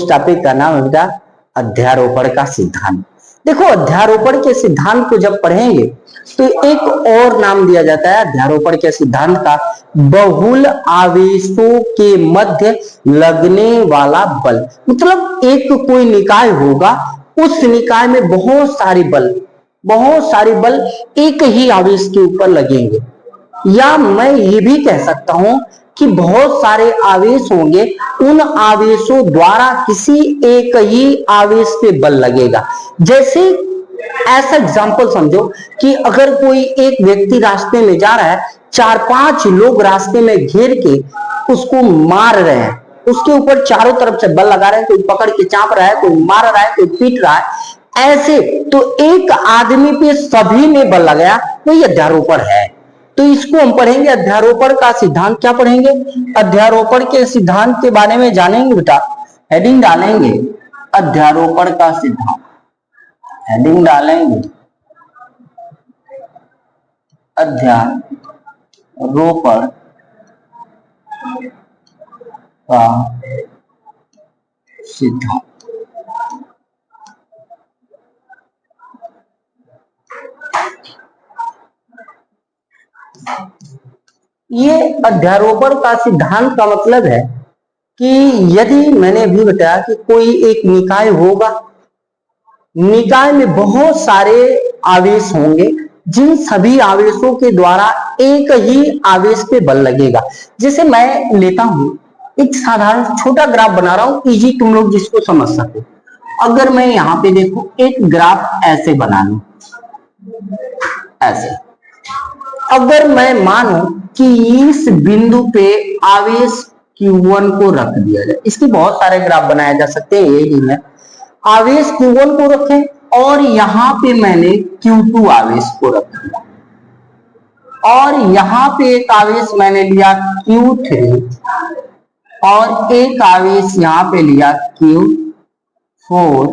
Topic का नाम है बेटा अध्यारोपण का सिद्धांत। देखो, अध्यारोपण के सिद्धांत को जब पढ़ेंगे तो एक और नाम दिया जाता है अध्यारोपण के सिद्धांत का, बहुल आवेशों के मध्य लगने वाला बल। मतलब एक कोई निकाय होगा, उस निकाय में बहुत सारे बल एक ही आवेश के ऊपर लगेंगे, या मैं ये भी कह सकता हूं कि बहुत सारे आवेश होंगे, उन आवेशों द्वारा किसी एक ही आवेश पे बल लगेगा। जैसे ऐसा एग्जांपल समझो कि अगर कोई एक व्यक्ति रास्ते में जा रहा है, 4-5 लोग रास्ते में घेर के उसको मार रहे हैं, उसके ऊपर चारों तरफ से बल लगा रहे हैं, कोई पकड़ के चाप रहा है, कोई मार रहा है, कोई पीट रहा है। ऐसे तो एक आदमी पे सभी में बल लगाया, वही अध्यारोपण है। तो इसको हम पढ़ेंगे अध्यारोपण का सिद्धांत। क्या पढ़ेंगे? अध्यारोपण के सिद्धांत के बारे में जानेंगे बेटा। हेडिंग डालेंगे अध्यारोपण का सिद्धांत, हेडिंग डालेंगे अध्यारोपण का सिद्धांत। ये अध्यारोपण का सिद्धांत का मतलब है कि यदि मैंने भी बताया कि कोई एक निकाय होगा, निकाय में बहुत सारे आवेश होंगे, जिन सभी आवेशों के द्वारा एक ही आवेश पे बल लगेगा। जैसे मैं लेता हूं एक साधारण छोटा ग्राफ बना रहा हूं, इजी तुम लोग जिसको समझ सको। अगर मैं यहां पे देखो एक ग्राफ ऐसे बना लूं, ऐसे, अगर मैं मानूं कि इस बिंदु पे आवेश Q1 को रख दिया जाए, इसके बहुत सारे ग्राफ बनाए जा सकते हैं, यही है। आवेश Q1 को रखें और यहां पे मैंने Q2 आवेश को रख दिया, और यहां पे एक आवेश मैंने लिया Q3 और एक आवेश यहां पे लिया Q4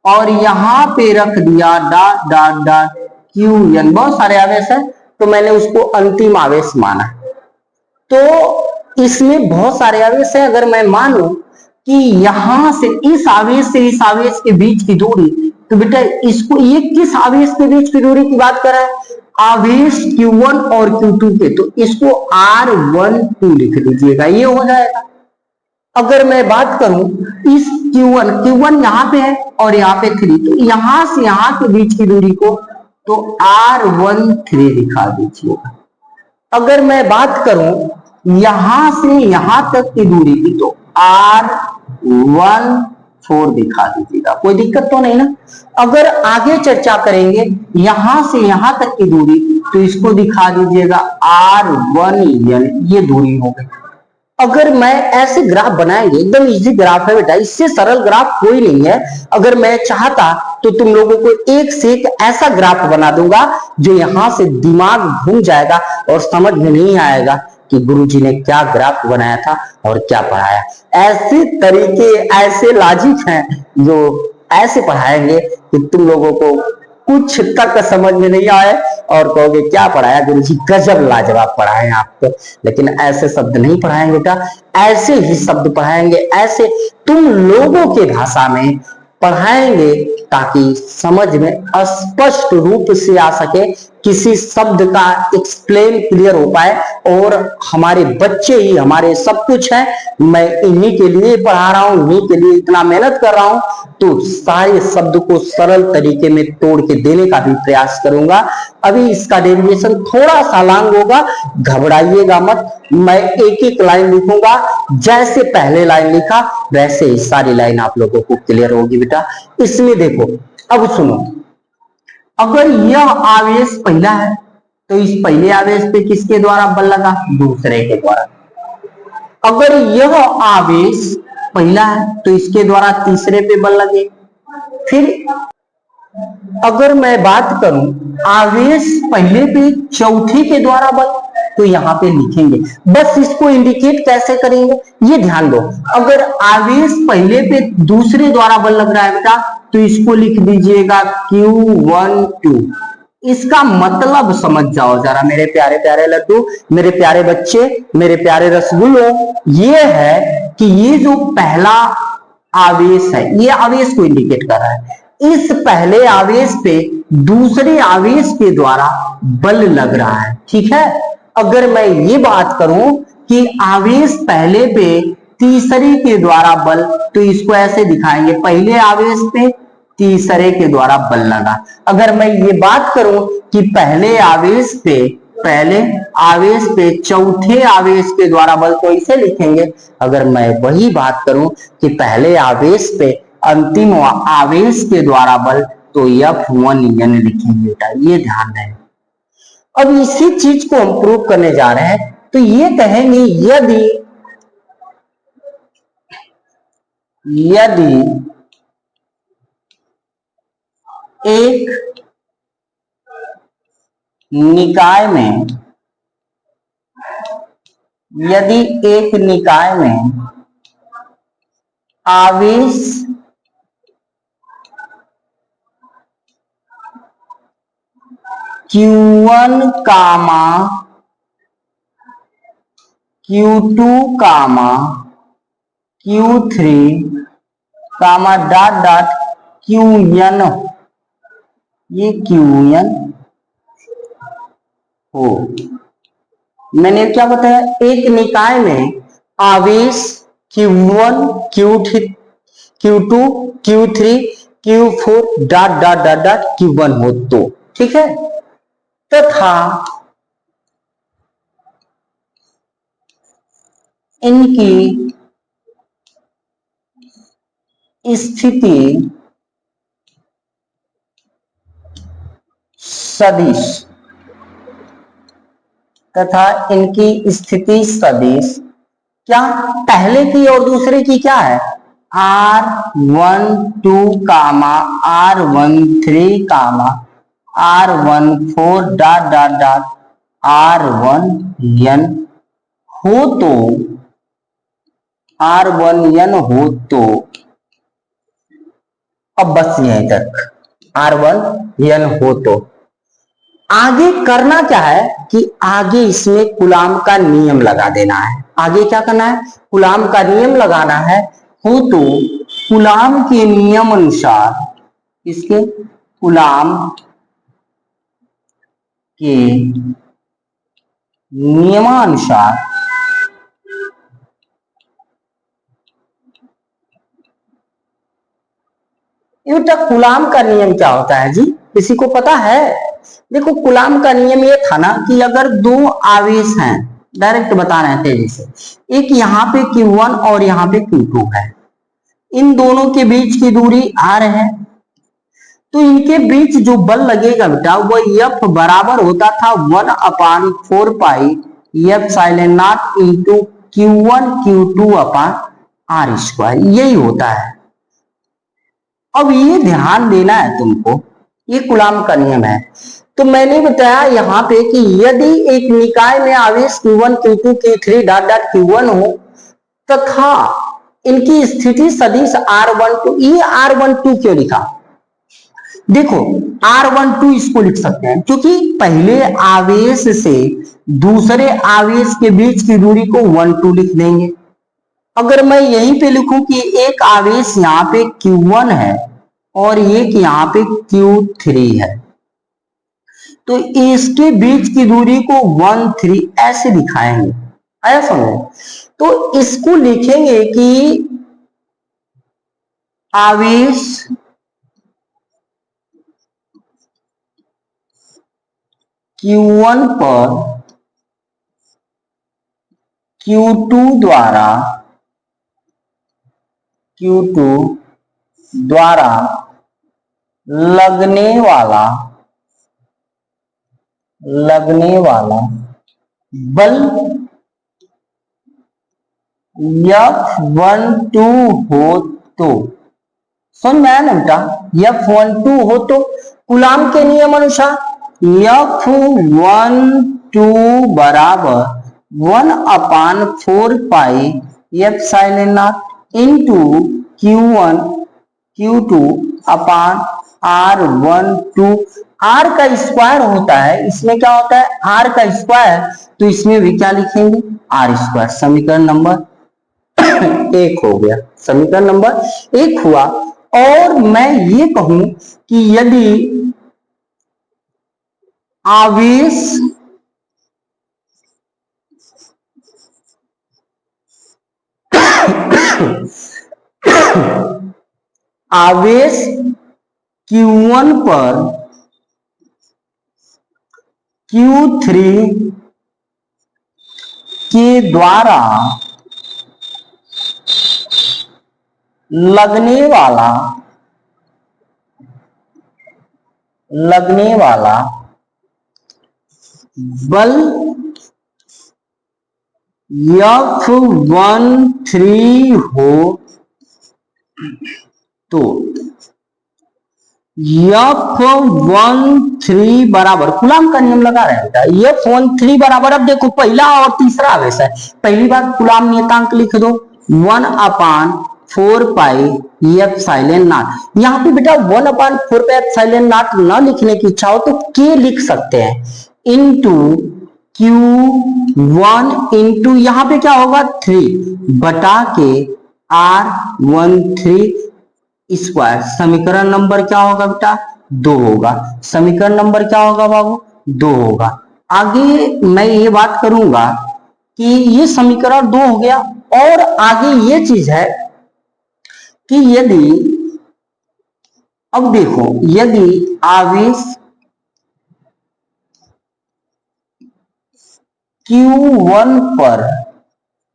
और यहां पे रख दिया डॉट डॉट डॉट Qn। बहुत सारे आवेश है तो मैंने उसको अंतिम आवेश माना। तो इसमें बहुत सारे आवेश है, अगर मैं मानूं कि यहां से इस आवेश से इस आवेश के बीच की दूरी, तो बेटा इसको ये किस आवेश के बीच की दूरी की बात कर रहा है? आवेश Q1 और Q2 के, तो इसको R12 लिख दीजिएगा, ये हो जाएगा। अगर मैं बात करूं इस Q1 यहां पे है और यहां पे 3, तो यहां से यहां के बीच की दूरी को तो R13 दिखा दीजिएगा। अगर मैं बात करूं यहां से यहां तक की दूरी की, तो R14 दिखा दीजिएगा। कोई दिक्कत तो नहीं ना? अगर आगे चर्चा करेंगे यहां से यहां तक की दूरी, तो इसको दिखा दीजिएगा R1n, ये दूरी हो गई। अगर मैं ऐसे ग्राफ बनाएंगे, एकदम इजी ग्राफ है बेटा, इससे सरल ग्राफ कोई नहीं है। अगर मैं चाहता तो तुम लोगों को एक से एक ऐसा ग्राफ बना दूंगा जो यहां से दिमाग घूम जाएगा और समझ में नहीं आएगा कि गुरुजी ने क्या ग्राफ बनाया था और क्या पढ़ाया। ऐसे तरीके, ऐसे लॉजिक हैं जो ऐसे पढ़ाएंगे कि तुम लोगों को कुछ तक समझ में नहीं आए और कहोगे क्या पढ़ाया गुरुजी, गजब लाजवाब पढ़ाए आपको। लेकिन ऐसे शब्द नहीं पढ़ाएंगे बेटा, ऐसे ही शब्द पढ़ाएंगे, ऐसे तुम लोगों के भाषा में पढ़ाएंगे ताकि समझ में स्पष्ट रूप से आ सके, किसी शब्द का एक्सप्लेन क्लियर हो पाए। और हमारे बच्चे ही हमारे सब कुछ है, मैं इन्हीं के लिए पढ़ा रहा हूं, इन्हीं के लिए इतना मेहनत कर रहा हूं, तो सारे शब्द को सरल तरीके में तोड़ के देने का भी प्रयास करूंगा। अभी इसका डेरिवेशन थोड़ा सा लॉन्ग होगा, घबराइएगा मत। मैं एक एक लाइन लिखूंगा, जैसे पहले लाइन लिखा वैसे ही सारी लाइन आप लोगों को क्लियर होगी बेटा। इसमें देखो, अब सुनो, अगर यह आवेश पहला है तो इस पहले आवेश पे किसके द्वारा बल लगा? दूसरे के द्वारा। अगर यह आवेश पहला है तो इसके द्वारा तीसरे पे बल लगे। फिर अगर मैं बात करूं आवेश पहले पे चौथे के द्वारा बल, तो यहां पे लिखेंगे। बस इसको इंडिकेट कैसे करेंगे ये ध्यान दो। अगर आवेश पहले पे दूसरे द्वारा बल लग रहा है बेटा, तो इसको लिख दीजिएगा Q12। इसका मतलब समझ जाओ जरा मेरे प्यारे प्यारे लड्डू, मेरे प्यारे बच्चे, मेरे प्यारे रसगुल्लों। ये है कि ये जो पहला आवेश है, ये आवेश को इंडिकेट कर रहा है। इस पहले आवेश पे दूसरे आवेश के द्वारा बल लग रहा है, ठीक है। अगर मैं ये बात करूं कि आवेश पहले पे तीसरे के द्वारा बल, तो इसको ऐसे दिखाएंगे, पहले आवेश पे तीसरे के द्वारा बल लगा। अगर मैं ये बात करूं कि पहले आवेश पे चौथे आवेश के द्वारा बल, तो इसे लिखेंगे। अगर मैं वही बात करूं कि पहले आवेश पे अंतिम आवेश के द्वारा बल, तो F1N लिखेंगे बेटा, ये ध्यान रहे। अब इसी चीज को हम प्रूव करने जा रहे हैं, तो ये कहेंगे यदि एक निकाय में आवेश Q1, Q2, Q3, Qn, ये Qn हो। मैंने क्या बताया, एक निकाय में आवेश Q1, Q2, Q3, Q4 Q1 हो, तो ठीक है। तथा इनकी स्थिति सदिश क्या पहले की और दूसरे की क्या है, R12, R13, R14 R1N हो तो अब बस यहीं तक, R1N हो तो आगे करना क्या है कि आगे इसमें कूलाम का नियम लगा देना है। आगे क्या करना है, कूलाम का नियम लगाना है। हो तो कूलाम के नियम अनुसार, इसके कूलाम के नियमानुसार बेटा कूलाम का नियम क्या होता है जी, किसी को पता है? देखो कूलाम का नियम ये था ना कि अगर दो आवेश हैं, डायरेक्ट बता रहे हैं तेजी से, एक यहाँ पे Q1 और यहाँ पे Q2 है, इन दोनों के बीच की दूरी R है, तो इनके बीच जो बल लगेगा बेटा वो F बराबर होता था 1/4 पाई F0 इंटू Q1 Q2 अपान R², यही होता है। अब ये ध्यान देना है तुमको, ये कूलाम का नियम है। तो मैंने बताया यहाँ पे कि यदि एक निकाय में आवेश Q1, Q2, Q3 Q1 हो तथा इनकी स्थिति सदिश R12, ये R12 क्यों लिखा? देखो R12 इसको लिख सकते हैं क्योंकि पहले आवेश से दूसरे आवेश के बीच की दूरी को 12 लिख देंगे। अगर मैं यहीं पे लिखूं कि एक आवेश यहाँ पे Q1 है और एक यहाँ पे Q3 है, तो इसके बीच की दूरी को 1-3 ऐसे दिखाएंगे, आया समझ? तो इसको लिखेंगे कि आवेश Q1 पर Q2 द्वारा लगने वाला बल F12 हो तो, समझ में आया ना बेटा? F12 हो तो कूलाम के नियम अनुसार F12 बराबर 1/4 पाई F0 इंटू Q1 Q2 अपान R12। R का स्क्वायर होता है, इसमें क्या होता है R का स्क्वायर, तो इसमें भी क्या लिखेंगे R²। समीकरण नंबर 1 हो गया। समीकरण नंबर 1 हुआ। और मैं ये कहूं कि यदि आवेश आवेश Q1 पर Q3 के द्वारा लगने वाला बल F13 हो तो F13 बराबर कूलाम का नियम लगा रहे हैं बेटा। F13 बराबर, अब देखो पहला और तीसरा आवेश है, पहली बात कूलाम नियतांक लिख दो 1/4 पाई एप्सिलॉन नॉट। यहाँ पे बेटा 1/4 पाई एप्सिलॉन नॉट न लिखने की इच्छा हो तो K लिख सकते हैं इंटू Q1 इंटू यहाँ पे क्या होगा 3 बटा के R13 स्क्वायर। समीकरण नंबर क्या होगा बेटा 2 होगा। समीकरण नंबर क्या होगा बाबू 2 होगा। आगे मैं ये बात करूंगा कि ये समीकरण 2 हो गया। और आगे ये चीज है कि यदि, अब देखो यदि आवेश Q1 पर,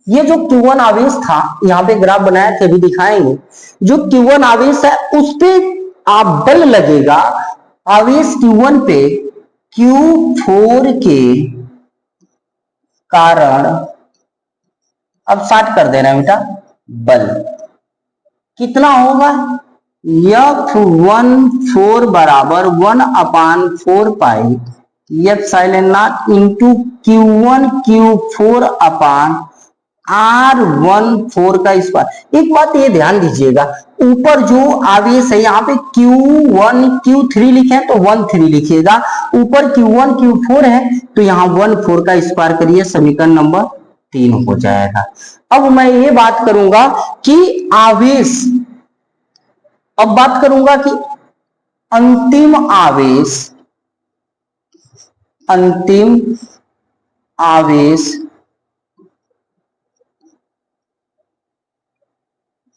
ये जो Q1 आवेश था यहाँ पे ग्राफ बनाया थे अभी दिखाएंगे, जो Q1 आवेश है उस पे आप बल लगेगा आवेश Q1 पे Q4 के कारण, अब स्टार्ट कर देना बेटा, बल कितना होगा F14 बराबर 1/4 pi epsilon not into Q1 Q4 upon R14 का स्क्वायर। एक बात ये ध्यान दीजिएगा, ऊपर जो आवेश है यहाँ पे Q1 Q3 लिखे हैं तो 13 लिखिएगा, ऊपर Q1 Q4 है तो यहाँ 14 का स्क्वायर करिए, समीकरण नंबर 3 हो जाएगा। अब मैं ये बात करूंगा कि आवेश, अब बात करूंगा कि अंतिम आवेश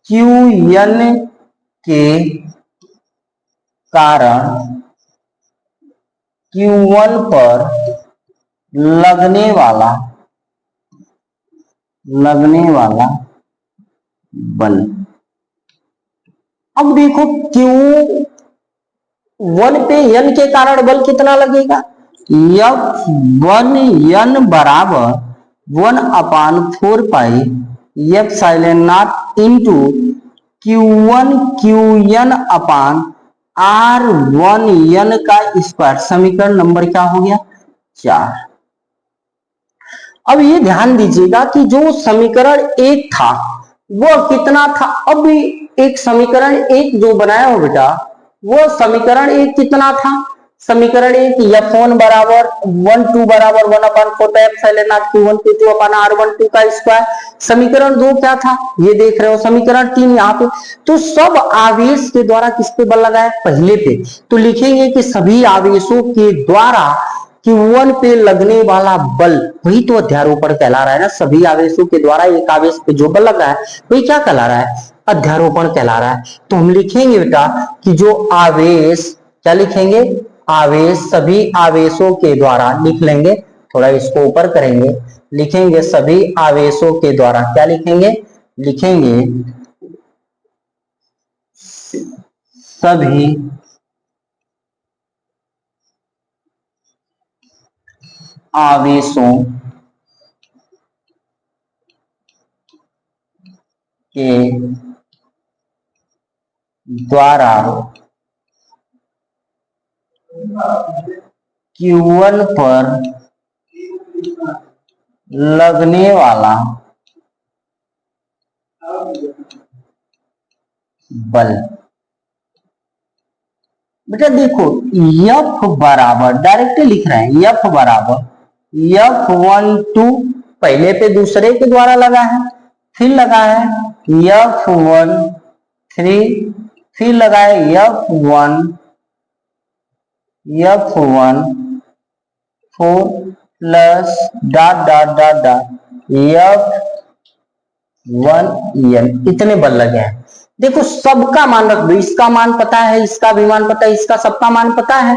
Qn के कारण Q1 पर लगने वाला बल। अब देखो Q1 पे n के कारण बल कितना लगेगा, F1n बराबर 1/4 pi epsilon not into Q1 Qn upon R1n का स्क्वायर। समीकरण नंबर क्या हो गया 4। अब ये ध्यान दीजिएगा कि जो समीकरण 1 था वो कितना था, अब एक समीकरण 1 जो बनाया हो बेटा, वो समीकरण 1 कितना था, समीकरण 1 F1 बराबर 12 बराबर 1/4 pi epsilon not Q1 Q2 upon R12 का स्क्वायर। समीकरण 2 क्या था ये देख रहे हो, समीकरण 3 यहाँ पे। तो सब आवेश के द्वारा किस पे बल लगा है, पहले पे, तो लिखेंगे कि सभी आवेशों के द्वारा Q1 पे लगने वाला बल, वही तो अध्यारोपण कहला रहा है ना। सभी आवेशों के द्वारा एक आवेश पे जो बल लग रहा है वही क्या कहला रहा है, अध्यारोपण कहला रहा है। तो हम लिखेंगे बेटा कि जो आवेश, क्या लिखेंगे, आवेश, सभी आवेशों के द्वारा, लिख लेंगे, थोड़ा इसको ऊपर करेंगे, लिखेंगे सभी आवेशों के द्वारा, क्या लिखेंगे, लिखेंगे सभी आवेशों के द्वारा Q1 पर लगने वाला बल। बेटा देखो F बराबर, डायरेक्ट लिख रहे हैं, F बराबर F12 पहले पे दूसरे के द्वारा लगा है, फिर लगा है F1 3, फिर लगा है F1 4 plus dot dot dot dot F1n, इतने बल लगे हैं। देखो सबका मान रख दो, इसका मान पता है, इसका भी मान पता है, इसका सबका मान पता है,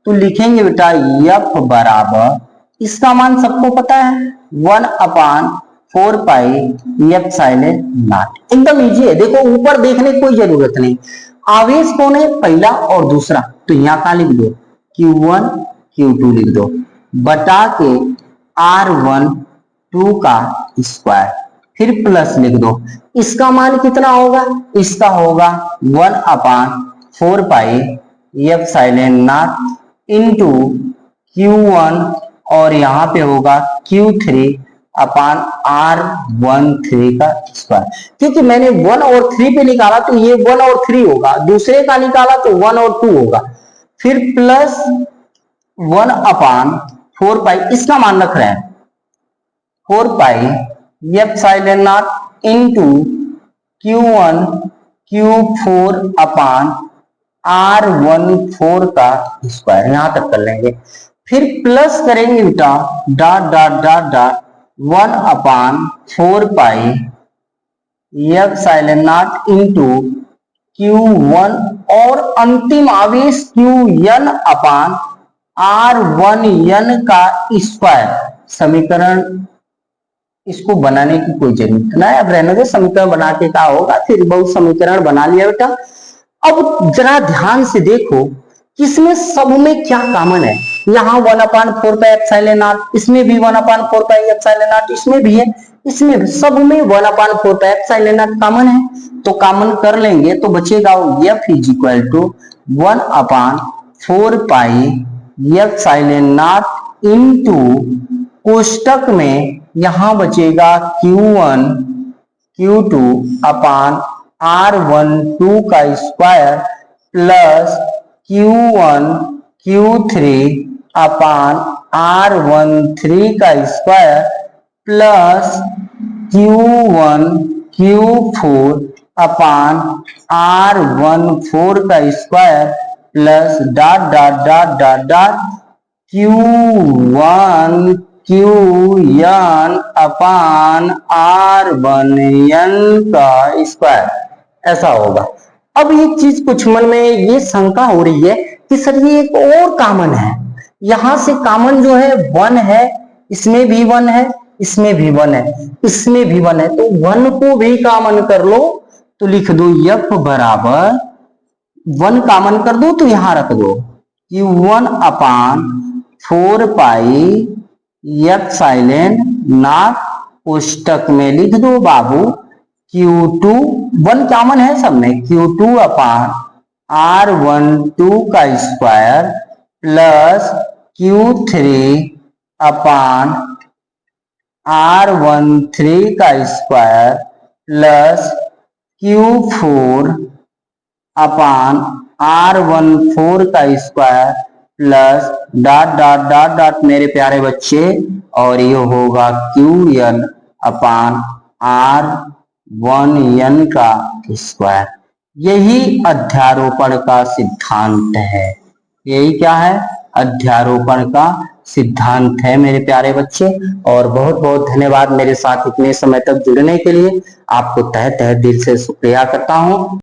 तो लिखेंगे बेटा F बराबर, इसका मान सबको पता है 1/4 पाई एप्सिलॉन नॉट। एकदम इजी है। देखो ऊपर देखने की कोई जरूरत नहीं। आवेश कौन है, पहला और दूसरा, तो यहाँ का लिख दो Q1 Q2 लिख दो बटा के R12 का स्क्वायर, फिर प्लस लिख दो। इसका मान कितना होगा, इसका होगा 1/4 pi epsilon not into Q1 और यहाँ पे होगा Q3 अपान R13 का स्क्वायर। क्योंकि मैंने 1 और 3 पे निकाला तो ये 1 और 3 होगा, दूसरे का निकाला तो 1 और 2 होगा, फिर प्लस 1/4 पाई, इसका मान रख रहे हैं 4 पाई epsilon not into Q1 Q4 upon R14 का स्क्वायर, यहां तक कर लेंगे। फिर प्लस करेंगे बेटा dot dot dot dot 1/4 pi epsilon not into Q1 और अंतिम आवेश Qn अपान R1n का स्क्वायर। समीकरण इसको बनाने की कोई जरूरत नहीं है, अब रहने दो, समीकरण बना के क्या होगा, फिर बहुत समीकरण बना लिया बेटा। अब जरा ध्यान से देखो किसमें सब में क्या कॉमन है। यहाँ 1/4 पाई एप्सिलॉन नॉट, इसमें भी 1/4 पाई एप्सिलॉन नॉट, इसमें भी है, इसमें सब में 1/4 पाई एप्सिलॉन नॉट कॉमन है, तो कॉमन कर लेंगे तो बचेगा F is equal to 1/4 pi epsilon not into कोष्टक में यहां बचेगा Q1 Q2 अपान R12 का स्क्वायर प्लस Q1 Q3 अपान R13 का स्क्वायर प्लस Q1 Q4 अपान R14 का square plus dot dot dot dot dot Q1 Qn अपान R1n का square, ऐसा होगा। अब एक चीज कुछ मन में ये शंका हो रही है कि सर ये एक और कॉमन है, यहां से कॉमन जो है 1 है, इसमें भी 1 है, इसमें भी 1 है, इसमें भी 1 है, तो 1 को भी कॉमन कर लो तो लिख दो F बराबर 1 कॉमन कर दो तो यहां रख दो Q1 upon 4 pi epsilon not, कोष्टक में लिख दो बाबू Q2, 1 कॉमन है सब में, Q2 अपान R12 का स्क्वायर प्लस Q3 अपान R13 का स्क्वायर प्लस Q4 अपान R14 का square plus dot dot dot dot मेरे प्यारे बच्चे, और ये होगा Qn अपान R1n का स्क्वायर। यही अध्यारोपण का सिद्धांत है। यही क्या है, अध्यारोपण का सिद्धांत है मेरे प्यारे बच्चे। और बहुत बहुत धन्यवाद मेरे साथ इतने समय तक जुड़ने के लिए, आपको तहे तहे दिल से शुक्रिया करता हूं।